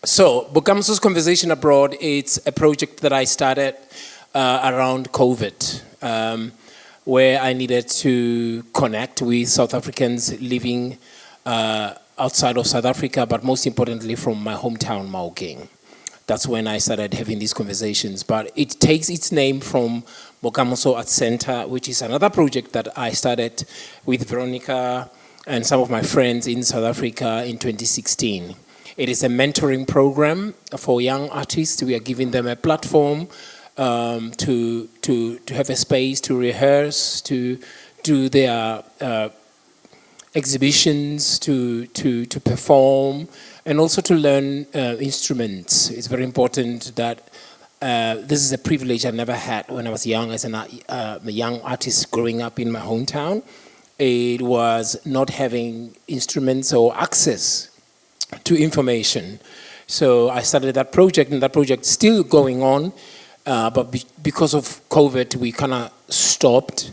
So, Bokamoso's Conversation Abroad, it's a project that I started around COVID, where I needed to connect with South Africans living outside of South Africa, but most importantly from my hometown, Maokeng. That's when I started having these conversations. But it takes its name from Bokamoso Art Center, which is another project that I started with Veronica and some of my friends in South Africa in 2016. It is a mentoring program for young artists. We are giving them a platform to have a space to rehearse, to do their exhibitions, to perform, and also to learn instruments. It's very important that this is a privilege I never had when I was young as a young artist growing up in my hometown. It was not having instruments or access to information. So I started that project, and that project is still going on, but because of COVID, we kind of stopped,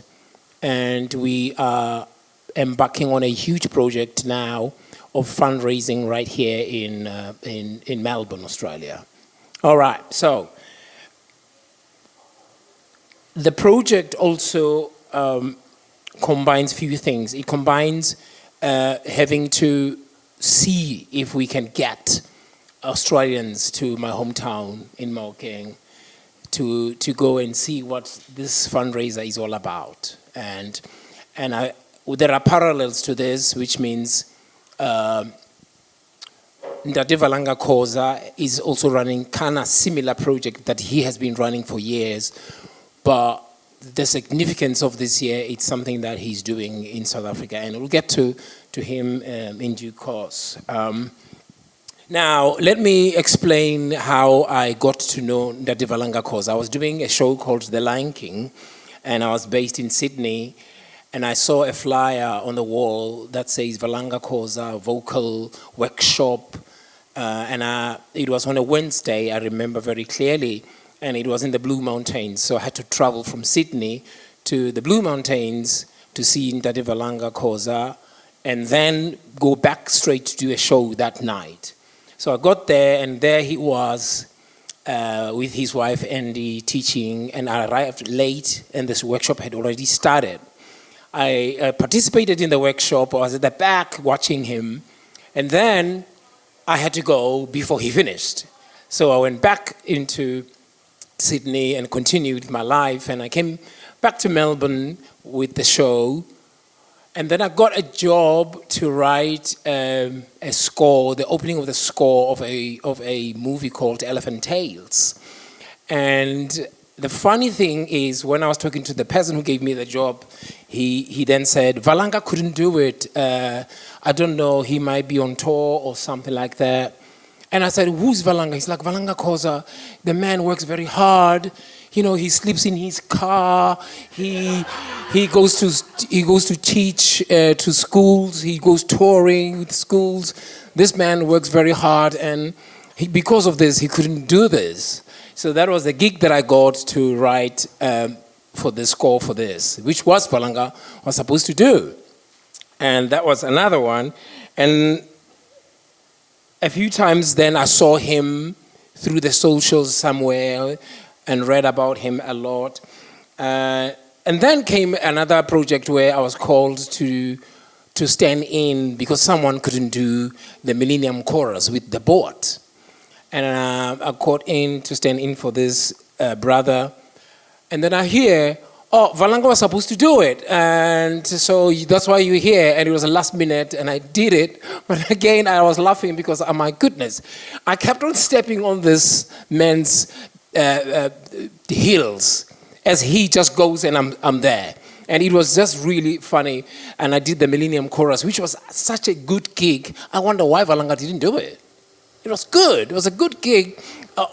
and we are embarking on a huge project now of fundraising right here in Melbourne, Australia. All right, so the project also combines few things. It combines having to see if we can get Australians to my hometown in Maokeng to go and see what this fundraiser is all about. And there are parallels to this, which means Ndate Valanga Khoza is also running kind of similar project that he has been running for years, but the significance of this year, it's something that he's doing in South Africa, and we'll get to him in due course. Now, let me explain how I got to know Ndate Valanga Khoza. I was doing a show called The Lion King, and I was based in Sydney, and I saw a flyer on the wall that says Valanga Khoza vocal workshop, and it was on a Wednesday, I remember very clearly, and it was in the Blue Mountains, so I had to travel from Sydney to the Blue Mountains to see Ndate Valanga Khoza, and then go back straight to do a show that night. So I got there, and there he was with his wife Andy teaching, and I arrived late, and this workshop had already started. I participated in the workshop. I was at the back watching him, and then I had to go before he finished. So I went back into Sydney and continued my life, and I came back to Melbourne with the show, and then I got a job to write a score, the opening of the score of a movie called Elephant Tales. And the funny thing is, when I was talking to the person who gave me the job, he then said, Valanga couldn't do it. I don't know, he might be on tour or something like that. And I said, who's Valanga? He's like, Valanga Khoza. The man works very hard. You know, he sleeps in his car. He goes to teach to schools. He goes touring with schools. This man works very hard, and because of this, he couldn't do this. So that was the gig that I got to write for the score for this, which was Valanga was supposed to do. And that was another one. And a few times then I saw him through the socials somewhere and read about him a lot. And then came another project where I was called to stand in because someone couldn't do the Millennium Chorus with the board. And I got in to stand in for this brother. And then I hear, oh, Valanga was supposed to do it. And so that's why you're here. And it was a last minute, and I did it. But again, I was laughing because, oh my goodness, I kept on stepping on this man's heels as he just goes and I'm there. And it was just really funny. And I did the Millennium Chorus, which was such a good gig. I wonder why Valanga didn't do it. It was good. It was a good gig.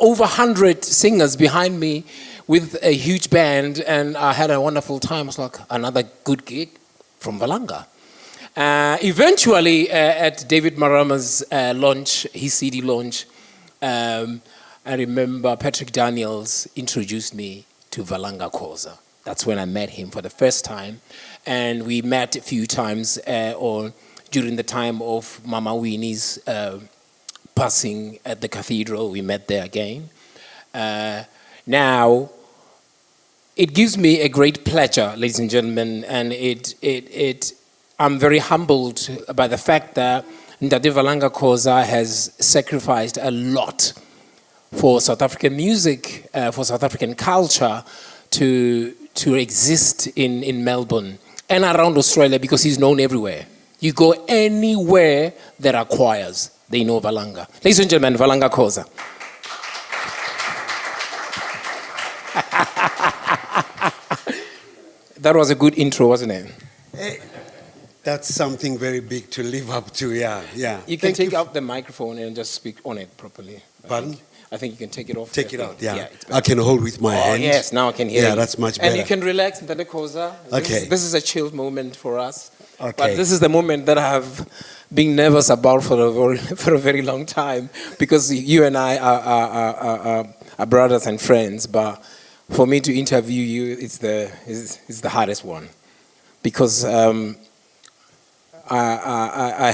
Over 100 singers behind me with a huge band, and I had a wonderful time. It was like another good gig from Valanga. Eventually, at David Marama's launch, his CD launch, I remember Patrick Daniels introduced me to Valanga Khoza. That's when I met him for the first time. And we met a few times during the time of Mama Winnie's passing at the cathedral. We met there again. Now, it gives me a great pleasure, ladies and gentlemen, and I'm very humbled by the fact that Ndade VALANGA KHOZA has sacrificed a lot for South African music, for South African culture to exist in Melbourne and around Australia, because he's known everywhere. You go anywhere there are choirs, they know VALANGA. Ladies and gentlemen, VALANGA KHOZA. That was a good intro, wasn't it? That's something very big to live up to, yeah. You can take out the microphone and just speak on it properly. Pardon? I think you can take it off. Take it out, yeah. I can hold with my hand. Yes, now I can hear you. Yeah, that's much better. And you can relax, Ndade KHOZA. Okay. This is a chilled moment for us. Okay. But this is the moment that I have been nervous about for a very long time, because you and I are brothers and friends, but for me to interview you, it's the hardest one, because I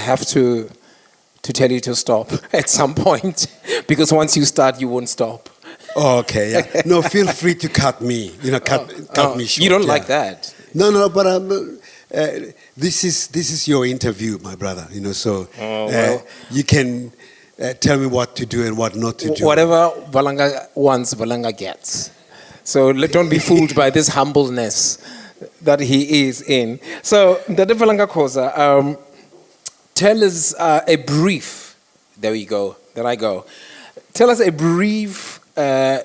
have to tell you to stop at some point, because once you start, you won't stop. Oh, okay, yeah. No, feel free to cut me. Cut me short. You don't like that? No, but this is your interview, my brother. So you can tell me what to do and what not to do. Whatever VALANGA wants, VALANGA gets. So don't be fooled by this humbleness that he is in. So, Ndade VALANGA KHOZA, tell us a brief. There we go. There I go. Tell us a brief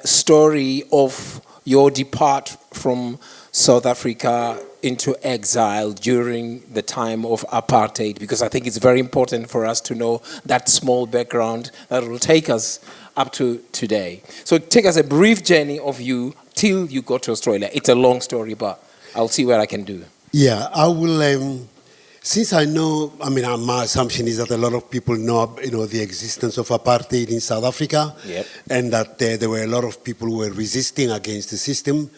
story of your depart from South Africa into exile during the time of apartheid, because I think it's very important for us to know that small background that will take us up to today. So take us a brief journey of you till you got to Australia. It's a long story, but I'll see what I can do. Yeah, I will. Since I know, my assumption is that a lot of people know, the existence of apartheid in South Africa, yep, and that there were a lot of people who were resisting against the system.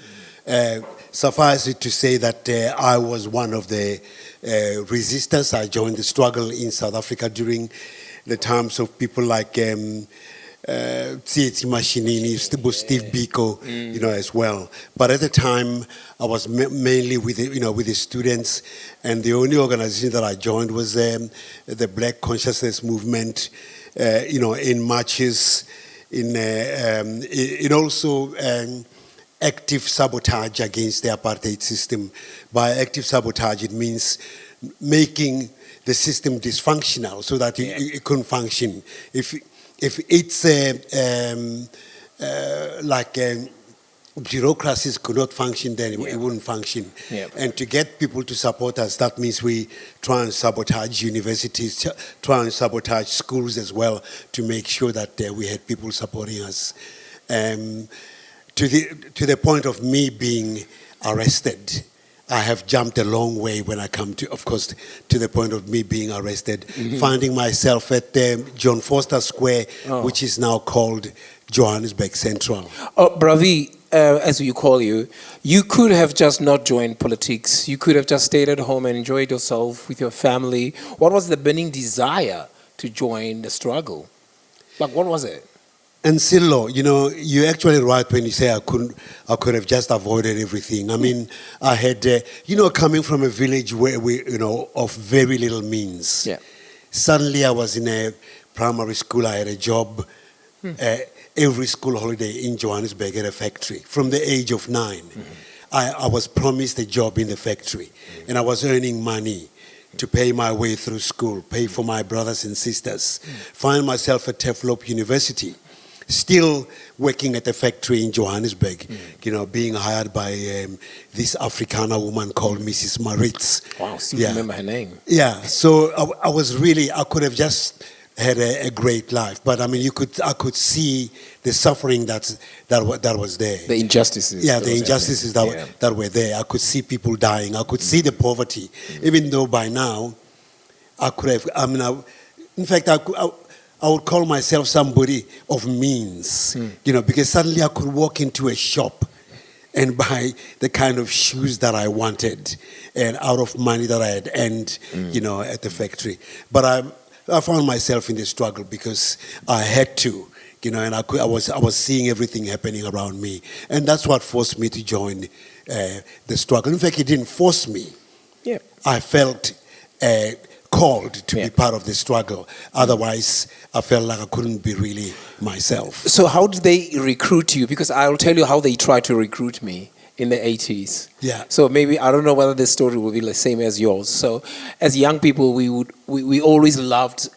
Suffice it to say that I was one of the resistors. I joined the struggle in South Africa during the times of people like Tsietsi Mashinini, Steve Biko, as well. But at the time, I was mainly with the students, and the only organization that I joined was the Black Consciousness Movement. In marches, in also active sabotage against the apartheid system. By active sabotage, it means making the system dysfunctional so that it couldn't function. If it's bureaucracies could not function, then it wouldn't function. Yep. And to get people to support us, that means we try and sabotage universities, try and sabotage schools as well, to make sure that we had people supporting us. To the point of me being arrested. I have jumped a long way when I come to, of course, to the point of me being arrested, finding myself at John Foster Square, which is now called Johannesburg Central. Oh, Bravi, as you call you could have just not joined politics. You could have just stayed at home and enjoyed yourself with your family. What was the burning desire to join the struggle? Like, what was it? And Sello, you're actually right when you say I could have just avoided everything. I mean, I had, coming from a village where we, of very little means. Yeah. Suddenly I was in a primary school. I had a job every school holiday in Johannesburg at a factory from the age of 9. I was promised a job in the factory, and I was earning money to pay my way through school, pay for my brothers and sisters, find myself at Teflop University, still working at a factory in Johannesburg, being hired by this Afrikaner woman called Mrs. Maritz. Wow, still remember her name. Yeah, so I could have just had a great life, but I could see the suffering that was there. The injustices. Yeah, the injustices that were there. I could see people dying. I could see the poverty, even though by now I could have. In fact, I would call myself somebody of means, because suddenly I could walk into a shop and buy the kind of shoes that I wanted, and out of money that I had earned, at the factory. But I found myself in the struggle because I had to, and I was seeing everything happening around me, and that's what forced me to join the struggle. In fact, it didn't force me. Yeah. I felt called to be part of the struggle. Otherwise, I felt like I couldn't be really myself. So how did they recruit you? Because I'll tell you how they tried to recruit me in the 80s. Yeah. So maybe, I don't know whether this story will be the same as yours. So as young people, we always loved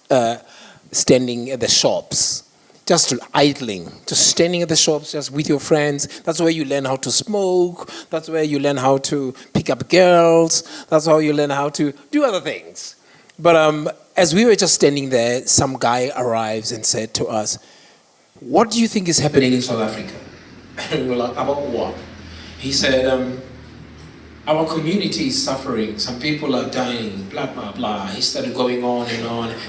standing at the shops, just idling, just standing at the shops, just with your friends. That's where you learn how to smoke. That's where you learn how to pick up girls. That's how you learn how to do other things. But as we were just standing there, some guy arrives and said to us, "What do you think is happening in South Africa?" And we were like, "About what?" He said, "Our community is suffering. Some people are dying, blah, blah, blah." He started going on.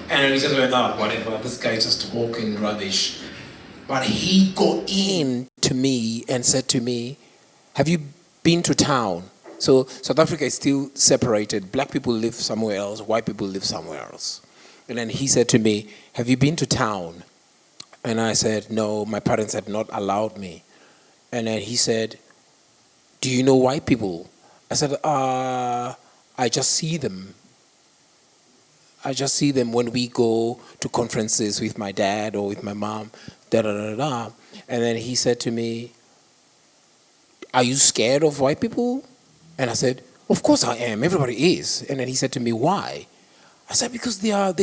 And he just went, "Oh, whatever, this guy's just talking rubbish." But he got in to me and said to me, "Have you been to town?" So South Africa is still separated. Black people live somewhere else, white people live somewhere else. And then he said to me, "Have you been to town?" And I said, "No, my parents had not allowed me." And then he said, "Do you know white people?" I said, "I just see them. I just see them when we go to conferences with my dad or with my mom, da da da da." And then he said to me, "Are you scared of white people?" And I said, "Of course I am. Everybody is." And then he said to me, "Why?" I said, "Because they are,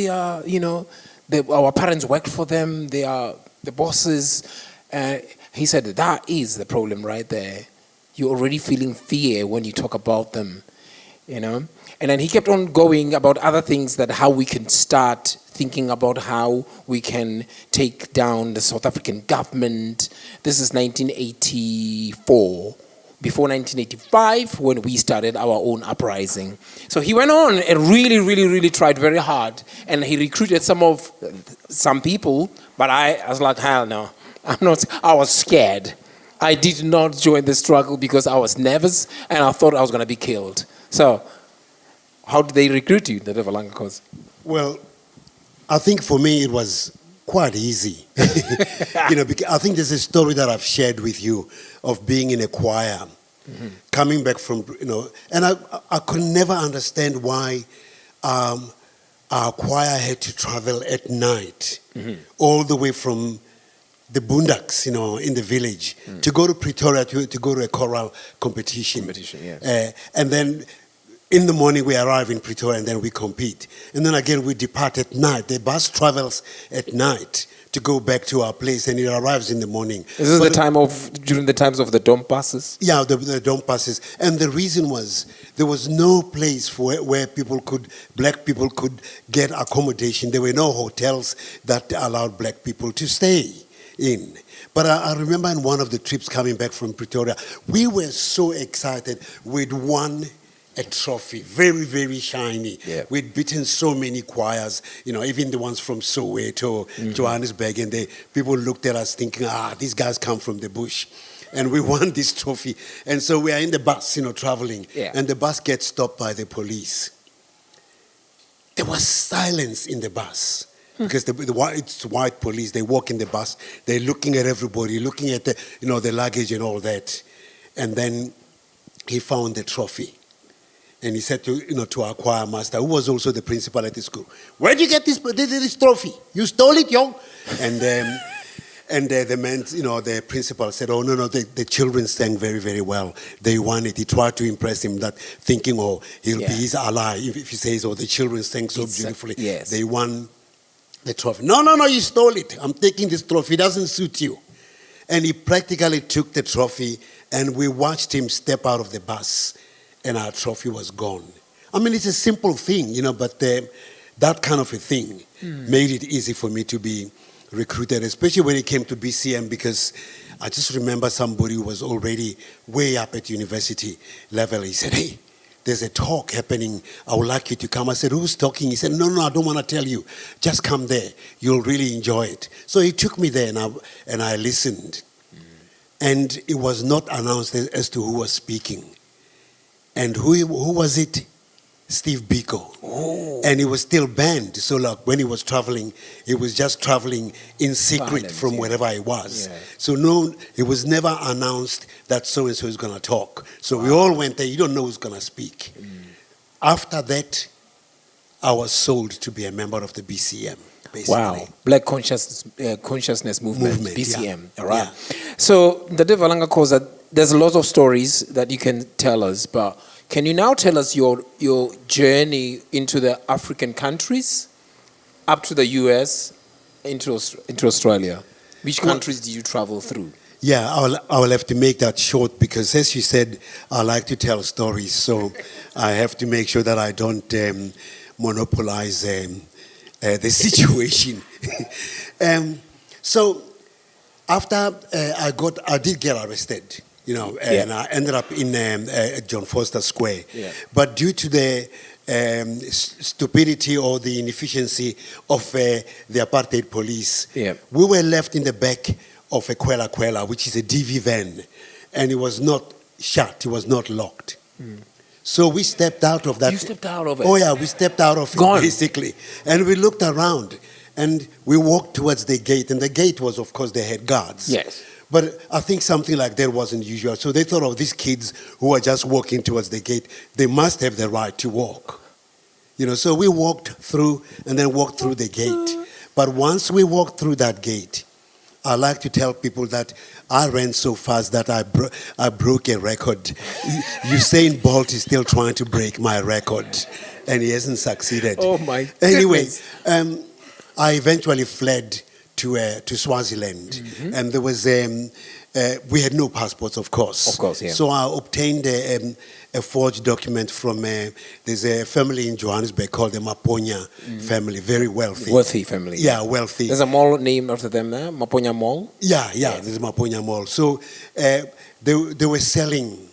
our parents worked for them. They are the bosses." He said, "That is the problem right there. You're already feeling fear when you talk about them, And then he kept on going about other things, that how we can start thinking about how we can take down the South African government. This is 1984. Before 1985, when we started our own uprising. So he went on and really, really, really tried very hard. And he recruited some people, but I was like, hell no. I was scared. I did not join the struggle because I was nervous and I thought I was going to be killed. So how did they recruit you, the VALANGA KHOZA? Well, I think for me it was quite easy. Because I think there's a story that I've shared with you of being in a choir, coming back from, and I could never understand why our choir had to travel at night, all the way from the boondocks, in the village, to go to Pretoria to go to a choral competition. Yes. And then in the morning we arrive in Pretoria and then we compete. And then again we depart at night. The bus travels at night to go back to our place and it arrives in the morning. Is this during the times of the dump buses? Yeah, the dump buses. And the reason was there was no place where black people could get accommodation. There were no hotels that allowed black people to stay in. But I remember in one of the trips coming back from Pretoria, we were so excited. We'd won a trophy, very, very shiny. Yeah. We'd beaten so many choirs, even the ones from Soweto, Johannesburg, and people looked at us thinking, these guys come from the bush. And we won this trophy. And so we are in the bus, traveling, and the bus gets stopped by the police. There was silence in the bus. Because it's white police, they walk in the bus, they're looking at everybody, looking at the luggage and all that. And then he found the trophy. And he said to our choir master, who was also the principal at the school, "Where did you get this trophy? You stole it, yo?" And the man, the principal said, "Oh, no, the children sang very, very well. They won it." He tried to impress him, that thinking, he'll be his ally if he says, the children sang so beautifully. Yes. They won the trophy. No, you stole it. I'm taking this trophy. It doesn't suit you. And he practically took the trophy, and we watched him step out of the bus, and our trophy was gone. I mean, it's a simple thing, but that kind of a thing made it easy for me to be recruited, especially when it came to BCM, because I just remember somebody who was already way up at university level. He said, "Hey, there's a talk happening. I would like you to come." I said, "Who's talking?" He said, No, I don't want to tell you. Just come there. You'll really enjoy it." So he took me there and I listened. And it was not announced as to who was speaking. And who was it? Steve Biko. Oh. And he was still banned. So like when he was traveling, he was just traveling in secret Silent, from yeah. wherever he was. Yeah. So no, it was never announced that so-and-so is going to talk. So we all went there, you don't know who's going to speak. After that, I was sold to be a member of the BCM, basically. Wow, Black Consciousness Movement, BCM. Yeah. All right. Yeah. So the Valanga Khoza, there's a lot of stories that you can tell us, but can you now tell us your journey into the African countries, up to the US, into Australia? Which countries did you travel through? Yeah, I will have to make that short because, as you said, I like to tell stories. So I have to make sure that I don't monopolize the situation. So after I did get arrested, and I ended up in John Foster Square. Yeah. But due to the stupidity or the inefficiency of the apartheid police, Yeah. we were left in the back of a Kwela, which is a DV van, and it was not shut, it was not locked. So we stepped out of that. You stepped out of it? Oh yeah, we stepped out of Gone. it basically. And we looked around and we walked towards the gate, and the gate was, of course, they had guards. Yes. But I think something like that wasn't usual. So they thought of these kids who are just walking towards the gate, they must have the right to walk. So we walked through and then walked through the gate. But once we walked through that gate, I like to tell people that I ran so fast that I broke a record. Usain Bolt is still trying to break my record, and he hasn't succeeded. Oh my Anyway, goodness. I eventually fled to Swaziland, and there was we had no passports, of course. Of course, yeah. So I obtained a forged document from there's a family in Johannesburg called the Maponya family, very wealthy. Wealthy family. Yeah, wealthy. There's a mall named after them there, Maponya Mall. Yeah, there's Maponya Mall. So they were selling,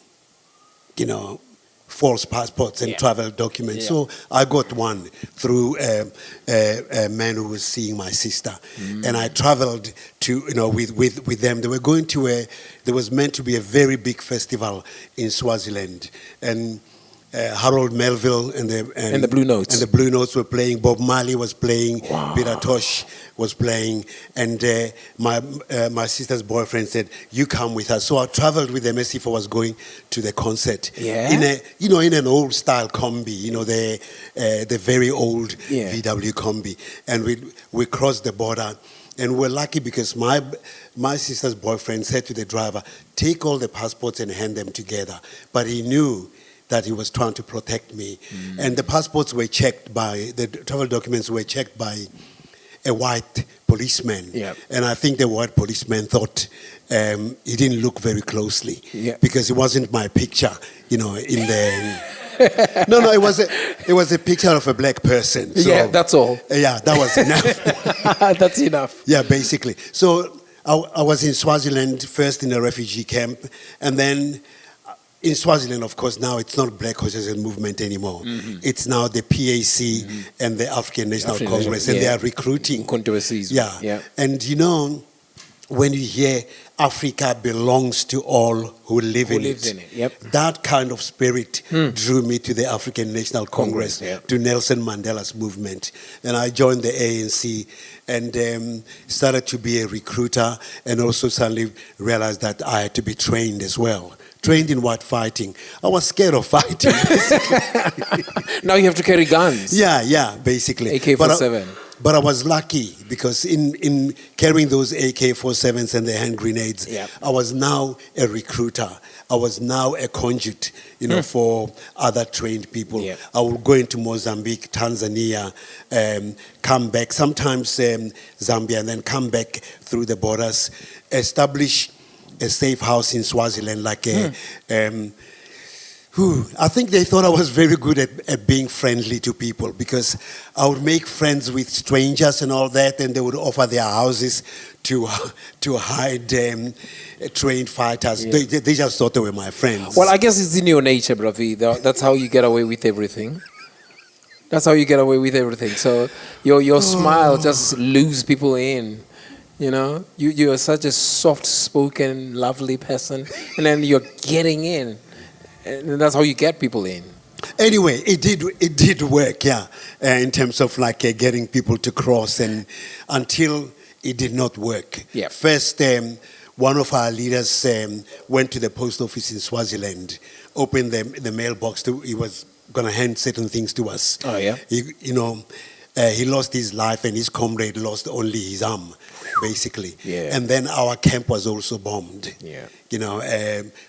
false passports and travel documents. Yeah. So I got one through a man who was seeing my sister, and I traveled to with them. They were going to there was meant to be a very big festival in Swaziland, and Harold Melville and the Blue Notes. And the Blue Notes were playing. Bob Marley was playing. Wow. Peter Tosh was playing. And my sister's boyfriend said, "You come with us." So I traveled with them as if I was going to the concert. Yeah. In an old style combi, the very old Yeah. VW combi. And we crossed the border. And we're lucky because my sister's boyfriend said to the driver, "Take all the passports and hand them together." But he knew that he was trying to protect me. And the passports were checked the travel documents were checked by a white policeman. Yeah. And I think the white policeman thought he didn't look very closely because it wasn't my picture, in the... No, it was a picture of a black person. So, Yeah, that's all. Yeah, that was enough. That's enough. Yeah, basically. So I was in Swaziland first in a refugee camp, and then in Swaziland, of course, now it's not Black Consciousness Movement anymore. It's now the PAC and the African National Congress, and they are recruiting. Controversies. Yeah. And when you hear Africa belongs to all who live in it. Yep. That kind of spirit drew me to the African National Congress, to Nelson Mandela's movement. And I joined the ANC and started to be a recruiter, and also suddenly realized that I had to be trained as well. Trained in what? Fighting. I was scared of fighting. Now you have to carry guns. Yeah, basically. AK-47. But I was lucky because in carrying those AK-47s and the hand grenades, I was now a recruiter. I was now a conduit, for other trained people. Yeah. I would go into Mozambique, Tanzania, come back, sometimes Zambia, and then come back through the borders, establish a safe house in Swaziland, I think they thought I was very good at being friendly to people because I would make friends with strangers and all that, and they would offer their houses to hide trained fighters. Yeah. They just thought they were my friends. Well, I guess it's in your nature, Bravi. That's how you get away with everything. That's how you get away with everything. So your smile just lures people in. You're such a soft-spoken, lovely person, and then you're getting in. And that's how you get people in. Anyway, it did work, yeah, in terms of like getting people to cross, and until it did not work. Yeah. First, one of our leaders went to the post office in Swaziland, opened the mailbox. He was going to hand certain things to us. Oh, yeah? He lost his life, and his comrade lost only his arm, basically. Yeah. And then our camp was also bombed. Yeah.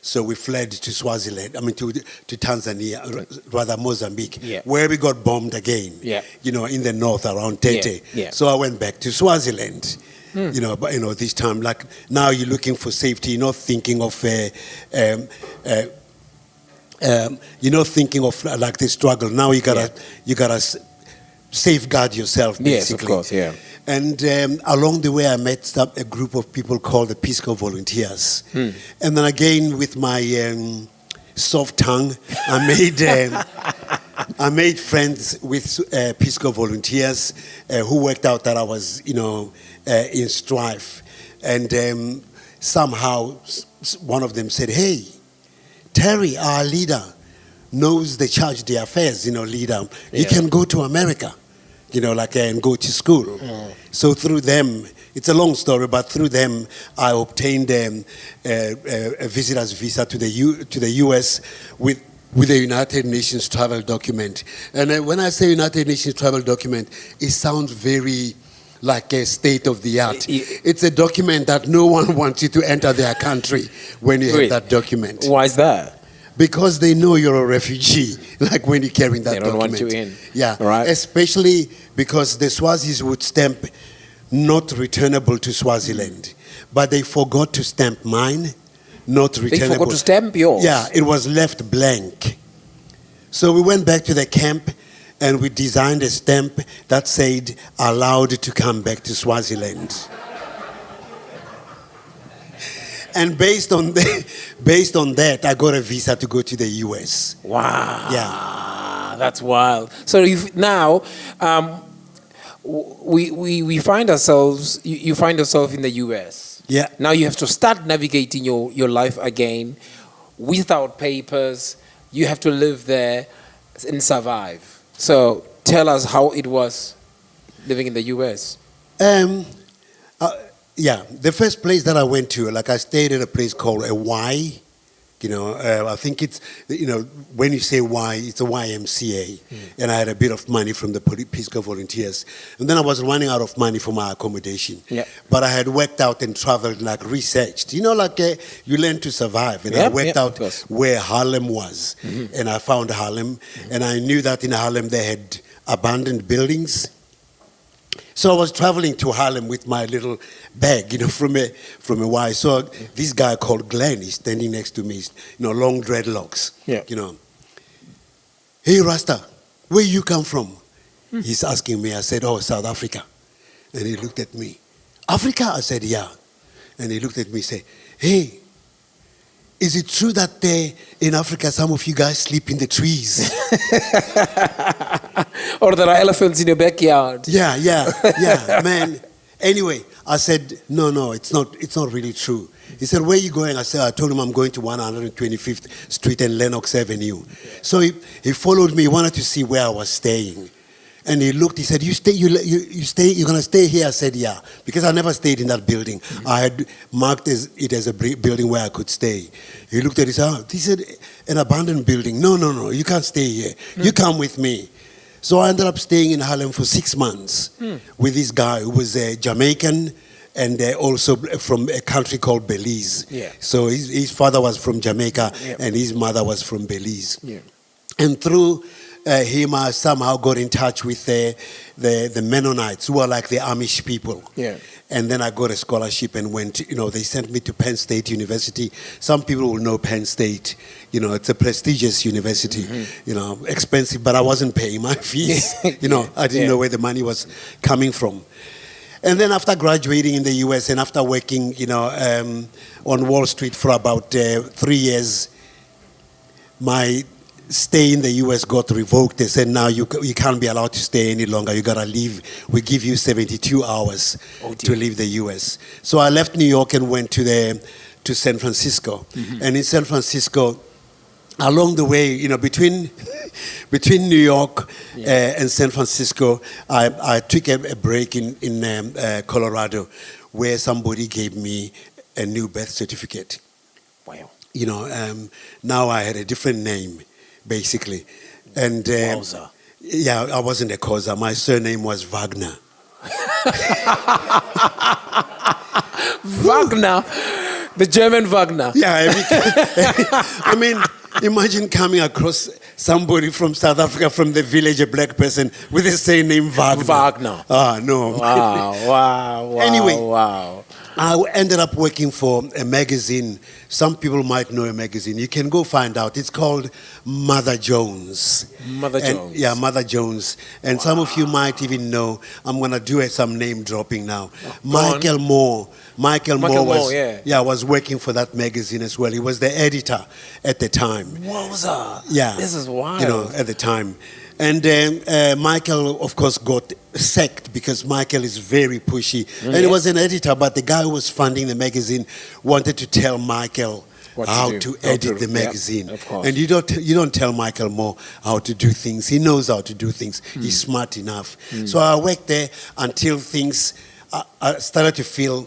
So we fled to Swaziland, to Tanzania, rather Mozambique, Yeah. where we got bombed again, Yeah. in the north around Tete. Yeah. So I went back to Swaziland. But this time, like now you're looking for safety, you're not thinking of like the struggle. Now you gotta safeguard yourself, basically. Yes, of course, yeah. And along the way, I met a group of people called the Peace Corps volunteers. And then again, with my soft tongue, I made friends with Peace Corps volunteers who worked out that I was, in strife. And somehow, one of them said, "Hey, Terry, our leader, knows the charge d'affaires, leader. You can go to America, and go to school." So through them, it's a long story, but through them, I obtained a visitor's visa to the U.S. with the United Nations travel document. And when I say United Nations travel document, it sounds very like a state of the art. It's a document that no one wants you to enter their country when you have that document. Why is that? Because they know you're a refugee, like when you're carrying that document. They don't want you in. Yeah, right. Especially because the Swazis would stamp not returnable to Swaziland, but they forgot to stamp mine, not returnable. They forgot to stamp yours? Yeah, it was left blank. So we went back to the camp and we designed a stamp that said, "allowed to come back to Swaziland." And based on that, I got a visa to go to the US. Wow. Yeah. That's wild. So now, we find ourselves, you find yourself in the US. Yeah. Now you have to start navigating your life again without papers. You have to live there and survive. So tell us how it was living in the US. Yeah, the first place that I went to, like I stayed at a place called a Y. I think it's, when you say Y, it's a YMCA. And I had a bit of money from the Peace Corps volunteers. And then I was running out of money for my accommodation. Yeah. But I had worked out and traveled, like researched. You learn to survive. And I worked out where Harlem was. And I found Harlem. And I knew that in Harlem they had abandoned buildings. So I was traveling to Harlem with my little bag, from a Y. So this guy called Glenn is standing next to me, long dreadlocks. Yeah. "Hey, Rasta, where you come from?" He's asking me. I said, "Oh, South Africa." And he looked at me. "Africa?" I said, "Yeah." And he looked at me and said, "Hey, is it true that in Africa some of you guys sleep in the trees?" Or there are elephants in your backyard? Yeah, man. Anyway, I said, no, it's not really true. He said, "Where are you going?" I told him I'm going to 125th Street and Lenox Avenue. So he followed me. He wanted to see where I was staying. And he looked, he said, "You're going to stay here?" I said, "Yeah," because I never stayed in that building. I had marked it as a building where I could stay. He looked at it, he said, "An abandoned building. No, you can't stay here. You come with me." So I ended up staying in Harlem for 6 months with this guy who was a Jamaican and also from a country called Belize. Yeah. So his father was from Jamaica and his mother was from Belize. Yeah. And through him, I somehow got in touch with the Mennonites, who are like the Amish people. Yeah. And then I got a scholarship and went, they sent me to Penn State University. Some people will know Penn State. It's a prestigious university, expensive, but I wasn't paying my fees. I didn't know where the money was coming from. And then after graduating in the US and after working, on Wall Street for about 3 years, my stay in the US got revoked. They said, "Now you can't be allowed to stay any longer. You gotta leave. We give you 72 hours to leave the US." So I left New York and went to San Francisco. And in San Francisco, along the way, you know, between New York and San Francisco, I took a break in Colorado, where somebody gave me a new birth certificate. Wow. You know, now I had a different name, basically, and Wowza. yeah, I wasn't a Khoza. My surname was Wagner. Wagner, the German Wagner. Yeah, I mean, imagine coming across somebody from South Africa, from the village, a black person with the same name, Wagner. Wagner. Ah, no. Wow. Anyway. Wow. I ended up working for a magazine. Some people might know a magazine. You can go find out. It's called Mother Jones. Mother Jones. Yeah, Mother Jones. And some of you might even know, I'm going to do some name dropping now. Michael Moore. Michael Moore was working for that magazine as well. He was the editor at the time. Wowza. Yeah. This is wild. You know, at the time. And Michael, of course, got sacked because Michael is very pushy. And he was an editor, but the guy who was funding the magazine wanted to tell Michael how to edit the magazine. Of course. And you don't tell Michael Moore how to do things. He knows how to do things. He's smart enough. So I worked there until things I started to feel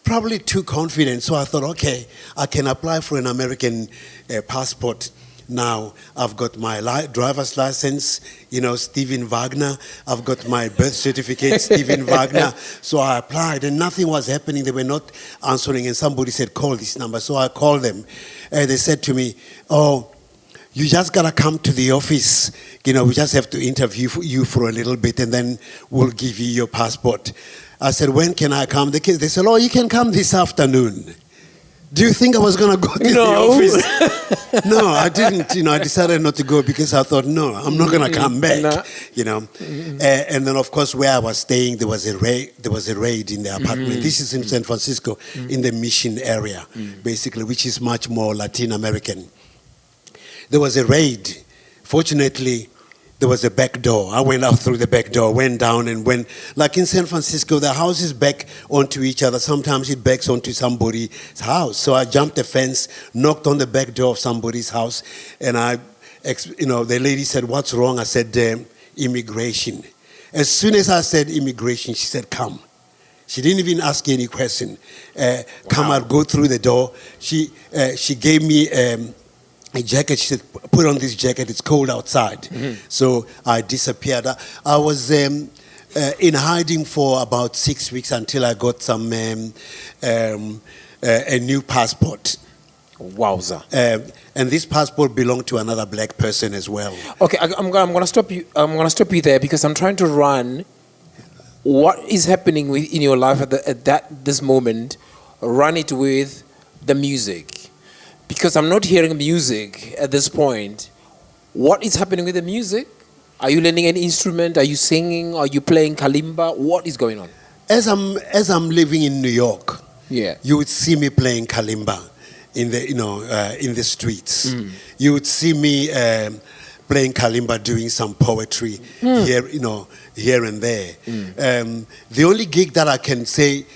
probably too confident. So I thought, okay, I can apply for an American passport. Now I've got my driver's license, you know, Stephen Wagner. I've got my birth certificate, Stephen Wagner. So I applied and nothing was happening. They were not answering and somebody said, call this number. So I called them and they said to me, oh, you just got to come to the office. You know, we just have to interview you for a little bit and then we'll give you your passport. I said, when can I come? They said, oh, you can come this afternoon. Do you think I was going to go to the office? No, I didn't. You know, I decided not to go because I thought, no, I'm not going to come back. Nah. You know, and then of course, where I was staying, there was a raid. There was a raid in the apartment. This is in San Francisco, in the Mission area, basically, which is much more Latin American. There was a raid. Fortunately, there was a back door. I went out through the back door, went down and went, like in San Francisco, the houses back onto each other. Sometimes it backs onto somebody's house. So I jumped the fence, knocked on the back door of somebody's house, and the lady said, what's wrong? I said, immigration. As soon as I said immigration, she said, come. She didn't even ask any question. Come out, go through the door. She gave me a jacket. She said, put on this jacket, it's cold outside. So I disappeared. I was in hiding for about 6 weeks until I got a new passport. Wowza. And this passport belonged to another black person as well. Okay, I'm gonna stop you. I'm gonna stop you there because I'm trying to run what is happening in your life at this moment. Run it with the music. Because I'm not hearing music at this point. What is happening with the music? Are you learning any instrument? Are you singing? Are you playing kalimba? What is going on? As I'm living in New York, you would see me playing kalimba in the streets. You would see me playing kalimba, doing some poetry here and there. The only gig that I can say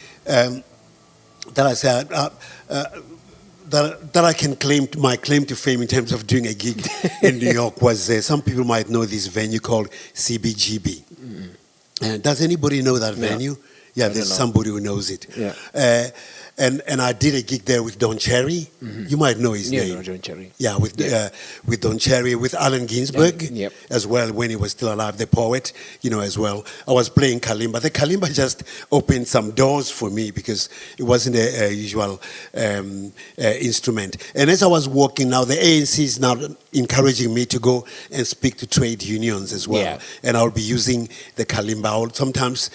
that I can claim my claim to fame in terms of doing a gig in New York was some people might know this venue called CBGB. Does anybody know that venue? Yeah, there's somebody who knows it. Yeah. And I did a gig there with Don Cherry. You might know his name. Don Cherry. Yeah, with Don Cherry, with Allen Ginsberg as well when he was still alive, the poet, as well. I was playing kalimba. The kalimba just opened some doors for me because it wasn't a usual instrument. And as I was walking now, the ANC is now encouraging me to go and speak to trade unions as well. Yeah. And I'll be using the kalimba. I'll sometimes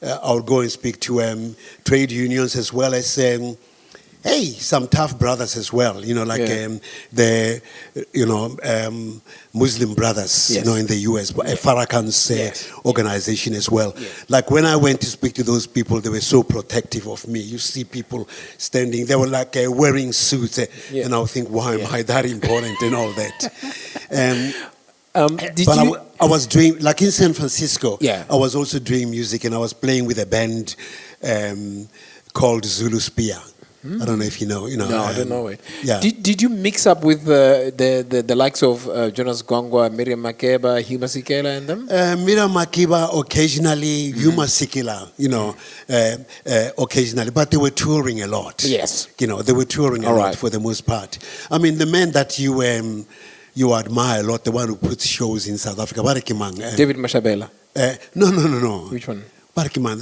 I'll go and speak to trade unions as well as some tough brothers as well, the Muslim brothers, in the US, Farrakhan's organization as well. Yes. Like when I went to speak to those people, they were so protective of me. You see people standing, they were like wearing suits, and I would think, why am I that important and all that? I was doing, like in San Francisco, I was also doing music and I was playing with a band called Zulu Spear. I don't know if you know. No, I don't know it. Yeah. Did you mix up with the likes of Jonas Gwangwa, Miriam Makeba, Huma Sikela and them? Miriam Makeba occasionally, Huma Sikila, occasionally, but they were touring a lot. Yes. They were touring a lot for the most part. I mean, the man that you admire a lot, the one who puts shows in South Africa, Barakimang. David Mashabela. No. Which one? Barakimang,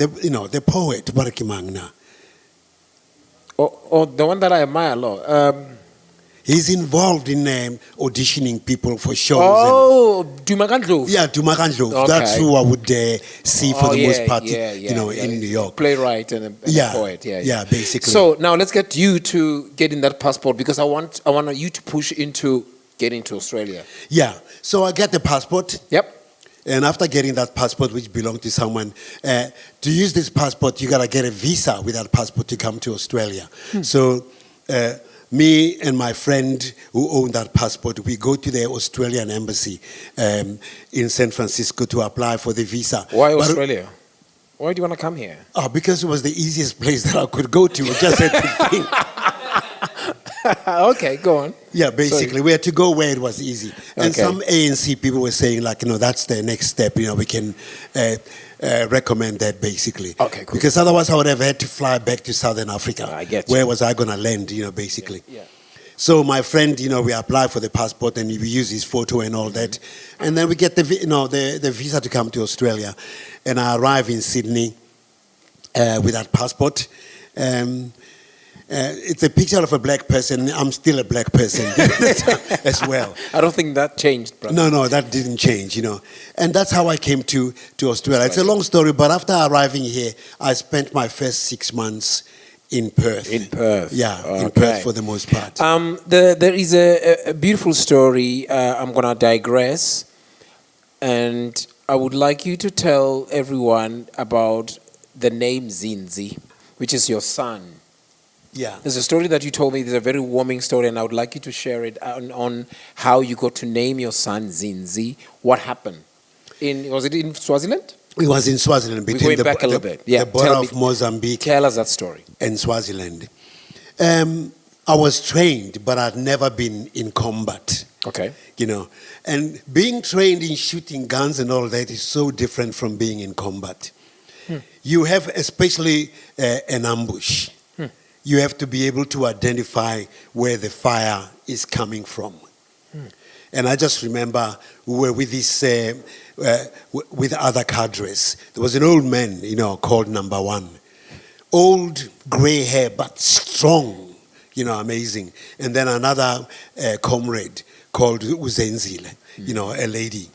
the poet, Barakimang na. Oh, the one that I admire a lot. He's involved in auditioning people for shows. Oh, Dumagandlo. Yeah, Dumagandlo. Okay. That's who I would see for the most part, in New York. Playwright and a poet. Yeah, basically. So now let's get you to getting that passport, because I want you to push into getting to Australia. Yeah. So I get the passport. Yep. And after getting that passport, which belonged to someone, to use this passport, you got to get a visa with that passport to come to Australia. So me and my friend who owned that passport, we go to the Australian embassy in San Francisco to apply for the visa. Why Australia? Why do you want to come here? Because it was the easiest place that I could go to. Just had to think. Okay, go on. Yeah, basically, we had to go where it was easy. And some ANC people were saying, like, that's the next step. We can recommend that, basically. Okay, cool. Because otherwise I would have had to fly back to Southern Africa. I get you. Where was I going to land, basically. Yeah. So my friend, we apply for the passport and we use his photo and all that. And then we get the visa to come to Australia. And I arrive in Sydney with that passport. It's a picture of a black person. I'm still a black person as well. I don't think that changed, brother. No, that didn't change, And that's how I came to Australia. It's a long story, but after arriving here, I spent my first 6 months in Perth. In Perth. Yeah, in Perth for the most part. There is a beautiful story. I'm going to digress. And I would like you to tell everyone about the name Zinzi, which is your son. Yeah. There's a story that you told me. There's a very warming story, and I would like you to share it on how you got to name your son Zinzi. What happened? Was it in Swaziland? It was in Swaziland. We're going back a little bit. Yeah, the border of Mozambique. Tell us that story. And Swaziland. I was trained, but I'd never been in combat. Okay. And being trained in shooting guns and all that is so different from being in combat. You have especially an ambush. You have to be able to identify where the fire is coming from. And I just remember we were with this, with other cadres. There was an old man, called Number One. Old, gray hair, but strong, amazing. And then another comrade called Uzenzile, a lady.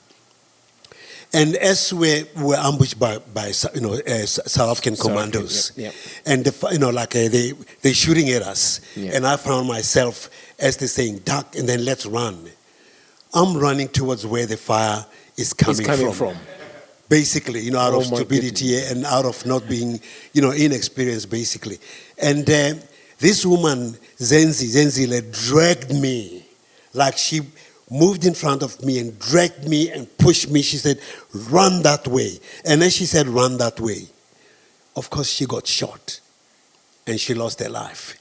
And as we were ambushed by South African commandos, and they're shooting at us, and I found myself, as they're saying, duck, and then let's run. I'm running towards where the fire is coming from. Basically, out of stupidity and out of not being, inexperienced, basically. And this woman, Zenzile, dragged me like she moved in front of me and dragged me and pushed me. She said, run that way. And then she said, run that way. Of course, she got shot and she lost her life.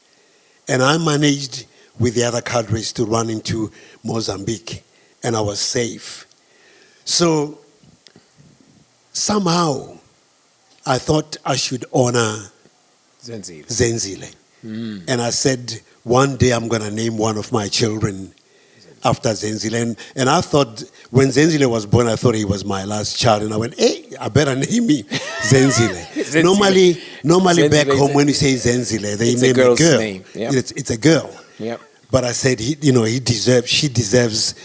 And I managed with the other cadres to run into Mozambique, and I was safe. So somehow I thought I should honor Zenzile. And I said, one day I'm going to name one of my children after Zenzile. And I thought, when Zenzile was born, I thought he was my last child. And I went, hey, I better name him Zenzile. Normally Zenzile, back home, when you say Zenzile, they name a girl. Name. Yep. It's a girl. Yep. But I said, she deserves,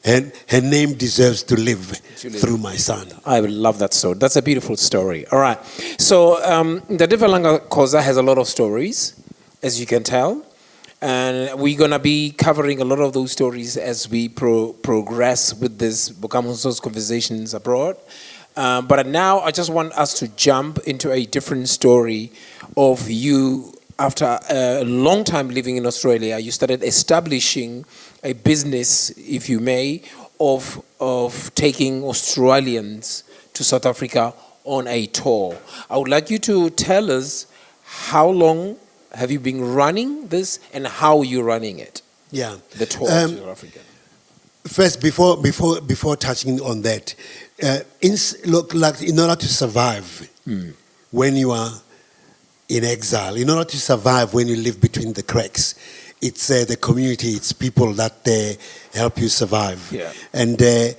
her name deserves to live through my son. I love that story. That's a beautiful story. All right. So the VALANGA KHOZA has a lot of stories, as you can tell. And we're going to be covering a lot of those stories as we progress with this Bokamoso's Conversations Abroad. But now I just want us to jump into a different story of you. After a long time living in Australia, you started establishing a business, if you may, of taking Australians to South Africa on a tour. I would like you to tell us how long have you been running this, and how are you running it? Yeah. The tour to South Africa. First, before touching on that, in order to survive when you are in exile, in order to survive when you live between the cracks, it's the community, it's people that help you survive. Yeah. And there's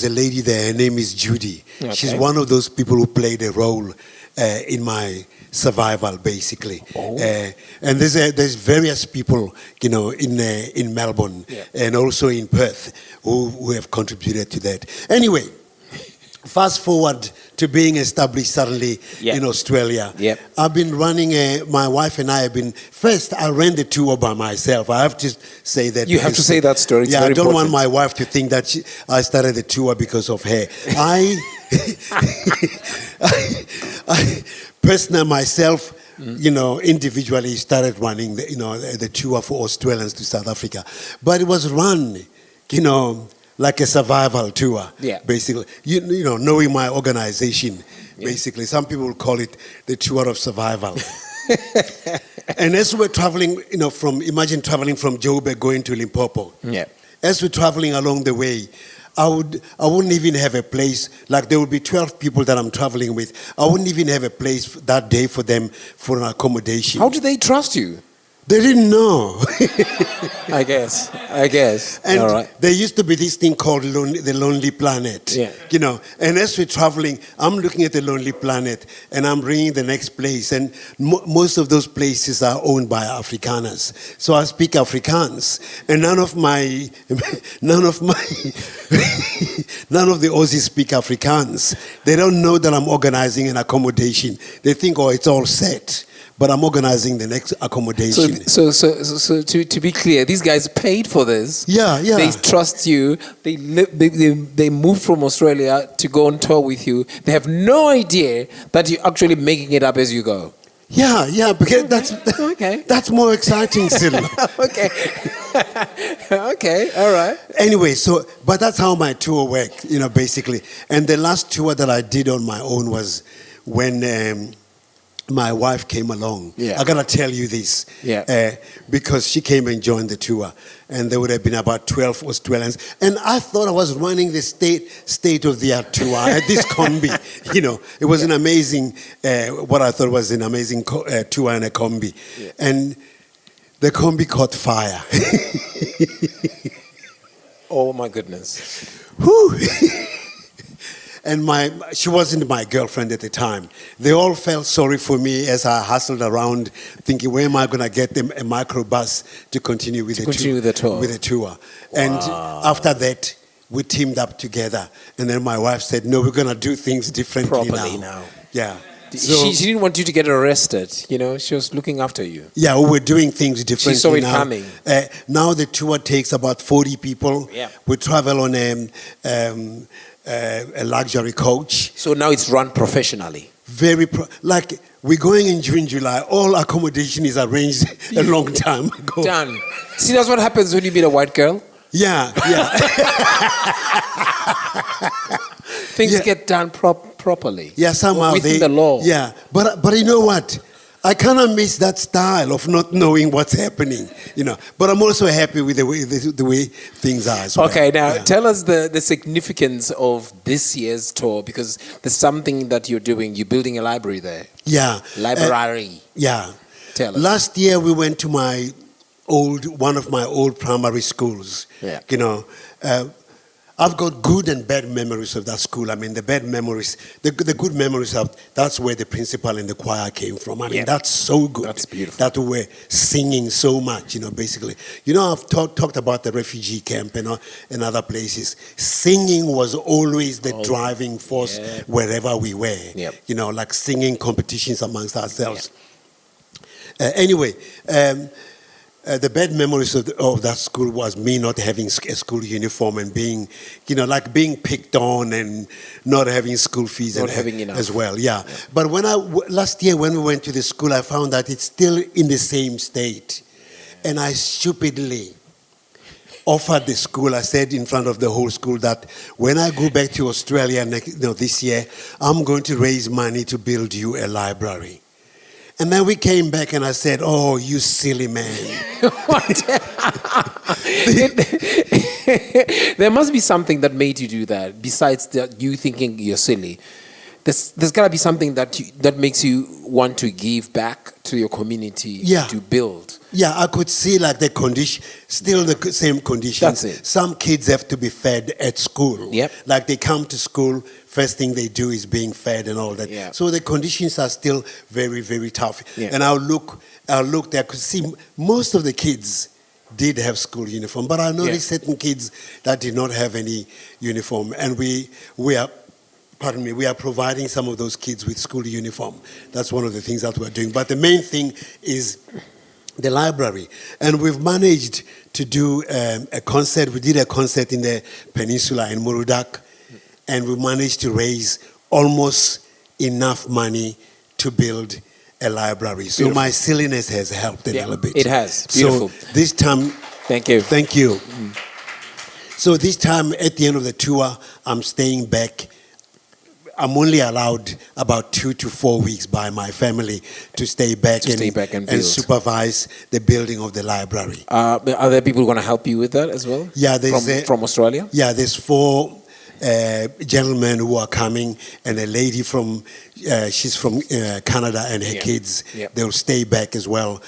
a lady there, her name is Judy. Okay. She's one of those people who played a role in my survival, basically. Oh. And there's various people, in Melbourne and also in Perth who have contributed to that. Anyway, fast forward to being established suddenly in Australia. Yep. I've been running, my wife and I have been, first I ran the tour by myself. I have to say that. You have to say that story. It's yeah, very I don't important. want my wife to think that I started the tour because of her. I personally myself, individually started running the tour for Australians to South Africa. But it was run, like a survival tour, basically. Knowing my organization, basically. Some people call it the tour of survival. And as we're traveling, imagine traveling from Joburg going to Limpopo. Yeah. As we're traveling along the way, I wouldn't even have a place, like there would be 12 people that I'm traveling with. I wouldn't even have a place that day for them for an accommodation. How do they trust you? They didn't know. I guess. And all right. there used to be this thing called the Lonely Planet. Yeah. And as we're traveling, I'm looking at the Lonely Planet and I'm bringing the next place. And most of those places are owned by Afrikaners. So I speak Afrikaans. And none of the Aussies speak Afrikaans. They don't know that I'm organizing an accommodation. They think, it's all set. But I'm organizing the next accommodation. So to be clear, these guys paid for this. Yeah. They trust you. They moved from Australia to go on tour with you. They have no idea that you're actually making it up as you go. Yeah, because that's more exciting still. Okay. Okay, all right. Anyway, but that's how my tour worked, basically. And the last tour that I did on my own was when my wife came along. Yeah. I gotta tell you this. Yeah. Because she came and joined the tour. And there would have been about 12 Australians. And I thought I was running the state-of-the-art tour at this combi. It was an amazing, what I thought was an amazing tour and a combi. Yeah. And the combi caught fire. Oh my goodness. Whew. And she wasn't my girlfriend at the time. They all felt sorry for me as I hustled around thinking, where am I going to get them a microbus to continue with the tour. And after that, we teamed up together. And then my wife said, no, we're going to do things differently now. Yeah. So, she didn't want you to get arrested, She was looking after you. Yeah, we were doing things differently. She saw it now. coming. Now the tour takes about 40 people. Yeah. We travel on a luxury coach. So now it's run professionally. Like we're going in June, July. All accommodation is arranged a long time ago. Done. See, that's what happens when you meet a white girl. Yeah. Things get done properly. Yeah, somehow within the law. Yeah, but you know what? I kind of miss that style of not knowing what's happening, But I'm also happy with the way things are as well. Okay, now tell us the significance of this year's tour, because there's something that you're doing. You're building a library there. Yeah. Library. Yeah. Tell us. Last year we went to one of my old primary schools. Yeah. I've got good and bad memories of that school. I mean, the bad memories, the good memories that's where the principal and the choir came from. I mean, that's so good. That's beautiful. That we were singing so much, basically. I've talked about the refugee camp and other places. Singing was always the driving force wherever we were. Yep. Like singing competitions amongst ourselves. Anyway, the bad memories of that school was me not having a school uniform and being, being picked on and not having school fees not having enough as well. Yeah. But last year when we went to the school, I found that it's still in the same state, and I stupidly offered the school. I said in front of the whole school that when I go back to Australia this year, I'm going to raise money to build you a library. And then we came back and I said, oh, you silly man. There must be something that made you do that, besides you thinking you're silly. There's got to be something that makes you want to give back to your community, to build. Yeah, I could see like the condition, still the same conditions. That's it. Some kids have to be fed at school. Yep. Like they come to school, first thing they do is being fed and all that. Yeah. So the conditions are still very, very tough. Yeah. And I looked there, I could see most of the kids did have school uniform, but I noticed certain kids that did not have any uniform. And we are providing some of those kids with school uniform. That's one of the things that we're doing. But the main thing is the library. And we've managed to do a concert. We did a concert in the peninsula in Murudak, and we managed to raise almost enough money to build a library. So Beautiful. my silliness has helped a little bit. It has. Beautiful. So this time... Thank you. Thank you. So this time, at the end of the tour, I'm staying back. I'm only allowed about 2 to 4 weeks by my family to stay back, and supervise the building of the library. Are there people going to help you with that as well? Yeah, there's from Australia? Yeah, there's 4 gentlemen who are coming, and a lady from she's from Canada, and her kids. Yep. They'll stay back as well.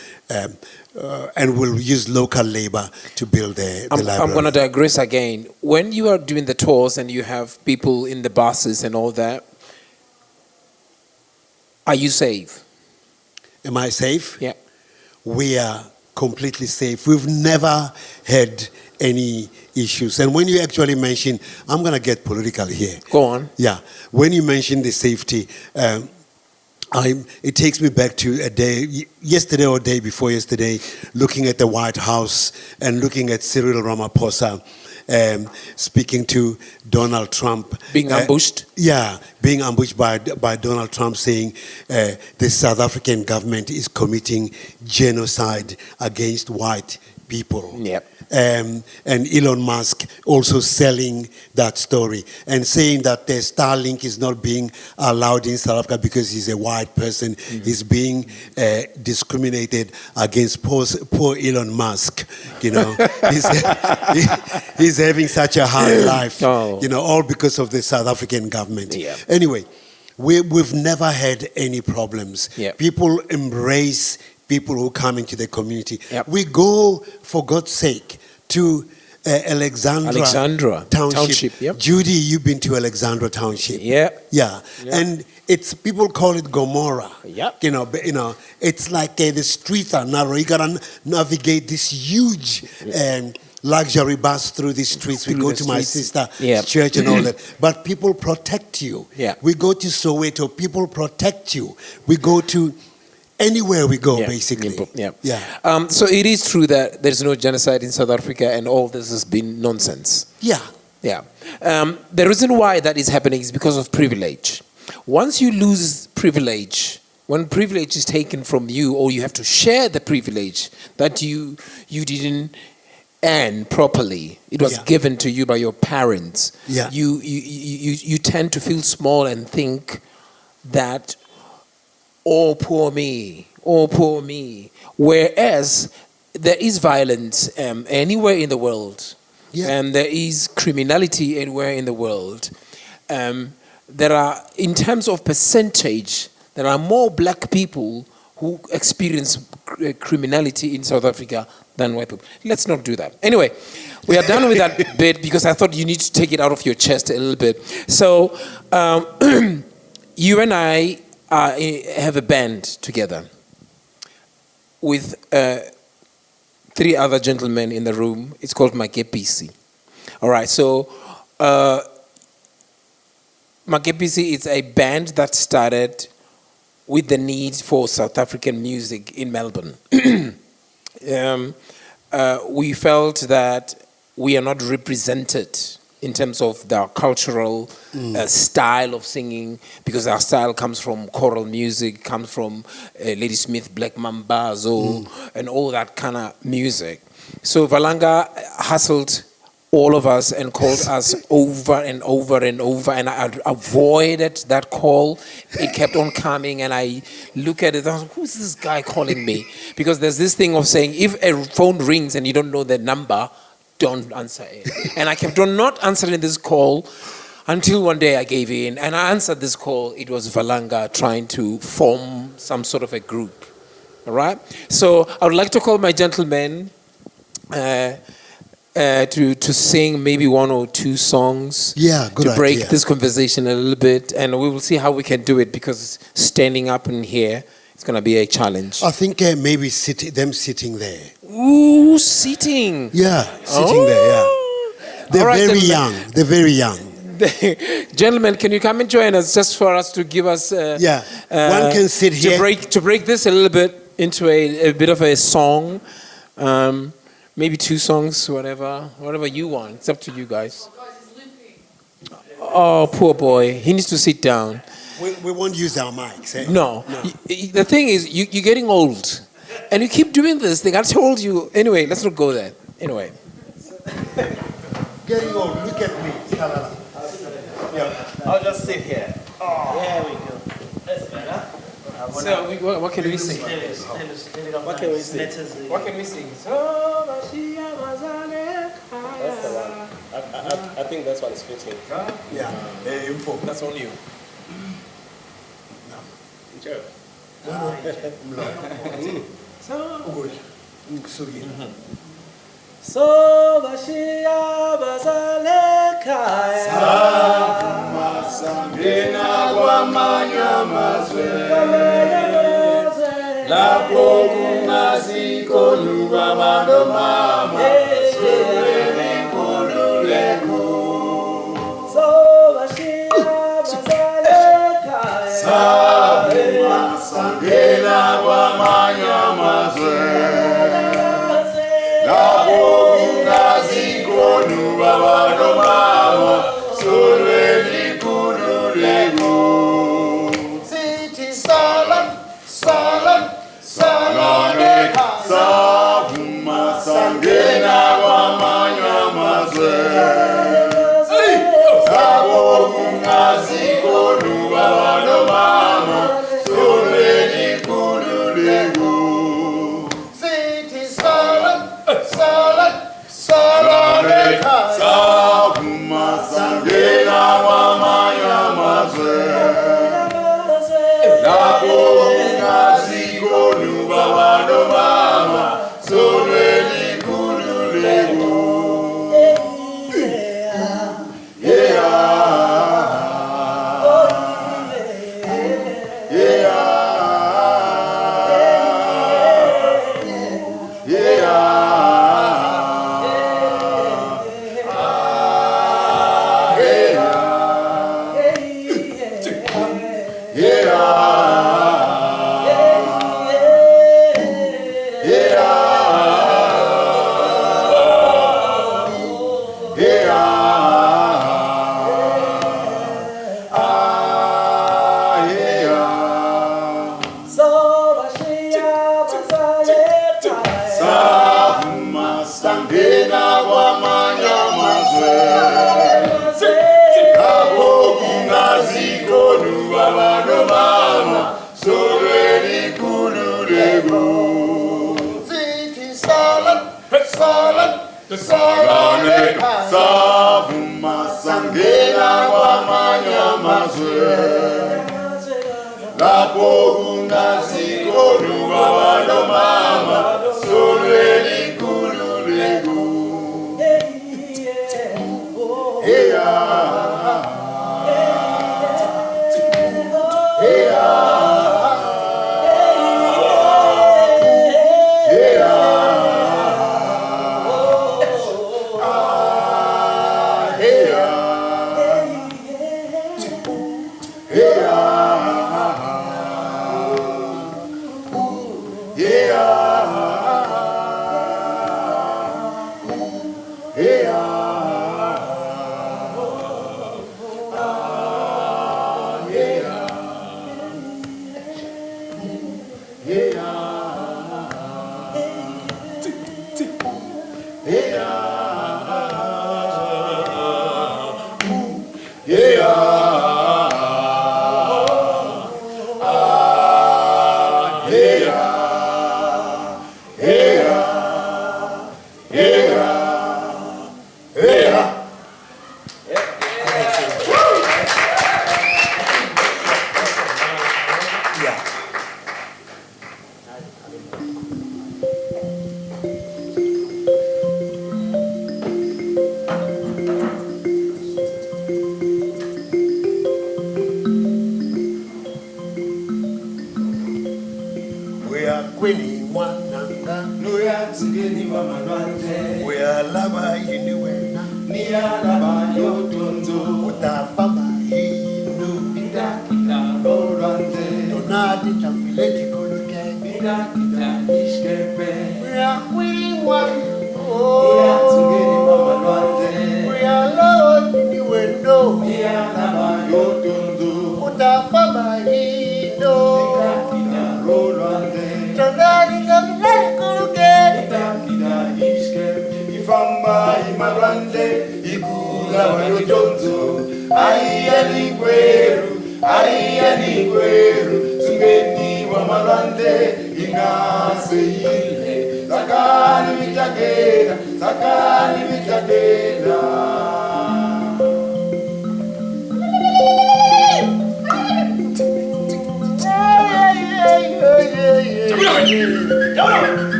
And we'll use local labor to build the library. I'm going to digress again. When you are doing the tours and you have people in the buses and all that, are you safe? Am I safe? Yeah. We are completely safe. We've never had any issues. And when you actually mention, I'm going to get political here. Go on. Yeah. When you mention the safety, it takes me back to a day, yesterday or day before yesterday, looking at the White House and looking at Cyril Ramaphosa speaking to Donald Trump. Being ambushed? Yeah, being ambushed by Donald Trump, saying the South African government is committing genocide against white people. Yep. And Elon Musk also selling that story and saying that the Starlink is not being allowed in South Africa because he's a white person. Mm-hmm. He's being discriminated against. Poor Elon Musk, you know. he's having such a hard life, you know, all because of the South African government. Yeah. Anyway, we've never had any problems. Yeah. People embrace people who come into the community. Yep. We go, for God's sake, to Alexandra Township. Yep. Judy, you've been to Alexandra Township. Yeah. Yeah. Yep. And it's, people call it Gomorrah. Yep. You know, it's like the streets are narrow. You gotta navigate this huge luxury bus through these streets. We go to my sister's church and all that. But people protect you. Yeah. We go to Soweto, people protect you. We go to anywhere we go, basically. Yeah. So it is true that there's no genocide in South Africa and all this has been nonsense. Yeah. Yeah. The reason why that is happening is because of privilege. Once you lose privilege, when privilege is taken from you, or you have to share the privilege that you didn't earn properly, it was given to you by your parents. Yeah. You tend to feel small and think that, oh, poor me, oh, poor me. Whereas there is violence anywhere in the world, and there is criminality anywhere in the world. There are, in terms of percentage, there are more black people who experience criminality in South Africa than white people. Let's not do that. Anyway, we are done with that bit because I thought you need to take it out of your chest a little bit. So you and I have a band together with 3 other gentlemen in the room. It's called Makepisi. All right, so Makepisi is a band that started with the need for South African music in Melbourne. We felt that we are not represented in terms of the cultural style of singing, because our style comes from choral music, comes from Ladysmith, Black Mambazo, and all that kind of music. So Valanga hustled all of us and called us over and over and over, and I avoided that call. It kept on coming, and I look at it, I was like, who's this guy calling me? Because there's this thing of saying, if a phone rings and you don't know the number, don't answer it. And I kept on not answering this call until one day I gave in, and I answered this call. It was Valanga trying to form some sort of a group. All right? So I would like to call my gentlemen to sing maybe one or two songs. Yeah, good to break idea. this conversation a little bit, and we will see how we can do it, because standing up in here is going to be a challenge. I think maybe them sitting there. Ooh, sitting. Yeah, sitting there, yeah. They're All right, very then. young. They're very young. Gentlemen, can you come and join us, just for us to give us One can sit here. to break this a little bit into a bit of a song, maybe two songs, whatever you want. It's up to you guys. Oh, poor boy, he needs to sit down. We won't use our mics. Eh? No. The thing is, you're getting old, and you keep doing this thing. I told you. Anyway, let's not go there. Anyway. Getting old. Look at me. Yeah. I'll just sit here. Oh, there we go. That's better. So, what can we sing? What can we sing? What can we sing? I think that's what is fitting. Yeah. That's on you. Sure. So bashiya bazalekaya Savuma sangena kwamanya mazwe Lapho kunaziko nuba madomama Sore kululeko So bashiya bazalekaya Savuma sangena kwamanya mazwe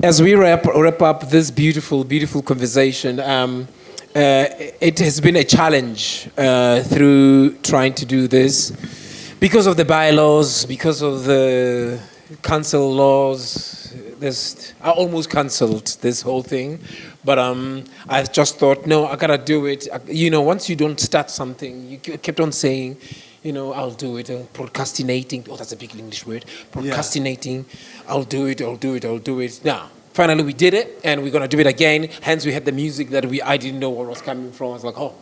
As we wrap up this beautiful, beautiful conversation, it has been a challenge through trying to do this because of the bylaws, because of the council laws. I almost cancelled this whole thing, but I just thought, no, I gotta do it. Once you don't start something, you kept on saying, I'll do it. Procrastinating. Oh, that's a big English word. Procrastinating. Yeah. I'll do it. Now, finally we did it, and we're going to do it again. Hence, we had the music that I didn't know where it was coming from. I was like, oh,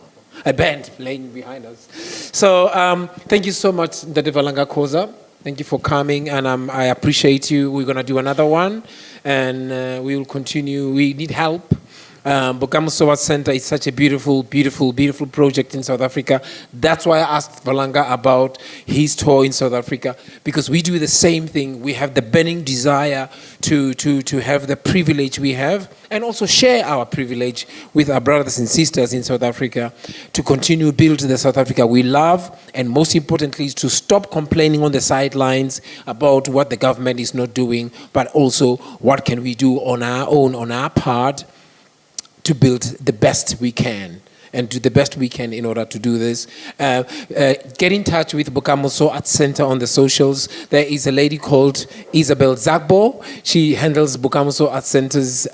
a band playing behind us. So thank you so much, Ndade VALANGA KHOZA. Thank you for coming, and I appreciate you. We're going to do another one, and we will continue. We need help. Bokamoso Center is such a beautiful, beautiful, beautiful project in South Africa. That's why I asked VALANGA about his tour in South Africa, because we do the same thing. We have the burning desire to have the privilege we have, and also share our privilege with our brothers and sisters in South Africa to continue building the South Africa we love, and most importantly is to stop complaining on the sidelines about what the government is not doing, but also what can we do on our own, on our part, to build the best we can and do the best we can in order to do this. Get in touch with Bokamoso Art Center on the socials. There is a lady called Isabel Zagbo. She handles Bokamoso Art Center's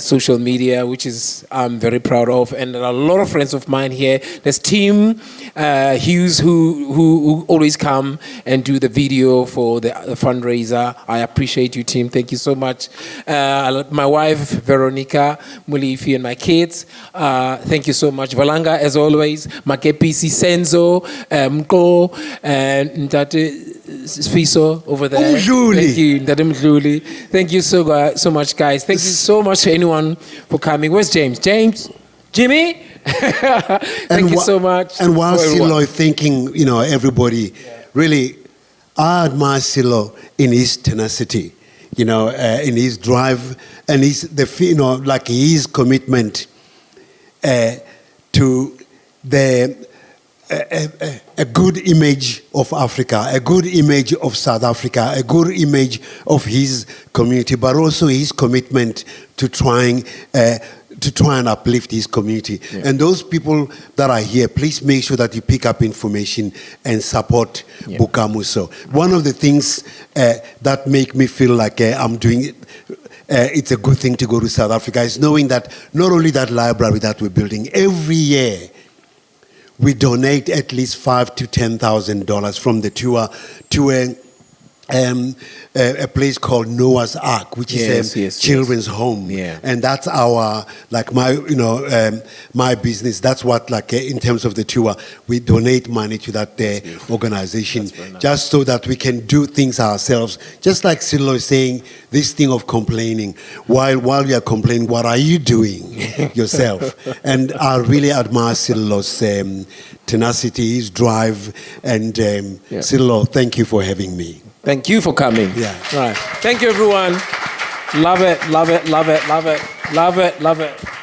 social media, which is I'm very proud of. And there are a lot of friends of mine here. There's Tim Hughes who always come and do the video for the fundraiser. I appreciate you, Tim. Thank you so much. My wife, Veronica Molefi, and my kids. Thank you so much. VALANGA, as always. Makepisi, Senzo, Mko, and Ntate Sfiso over there. Thank you, Ntate Mdluli. Thank you so much, guys. Thank you so much to anyone for coming. Where's James? James? Jimmy? Thank you so much. And while Sello thanking, everybody, really, I admire Sello in his tenacity, in his drive, and his commitment to a good image of Africa, a good image of South Africa, a good image of his community, but also his commitment to trying and uplift his community. Yeah. And those people that are here, please make sure that you pick up information and support Bokamoso. One of the things that make me feel like I'm doing it, it's a good thing to go to South Africa, is knowing that not only that library that we're building, every year we donate at least $5,000 to $10,000 from the tour to a place called Noah's Ark, which is a children's home. Yeah. And that's our, my business. That's what, in terms of the tour, we donate money to that organization, just so that we can do things ourselves. Just like Sello is saying, this thing of complaining. While you are complaining, what are you doing yourself? And I really admire Sello's tenacity, his drive, and Sello, thank you for having me. Thank you for coming. Yeah. Right. Thank you, everyone. Love it, love it, love it, love it, love it, love it.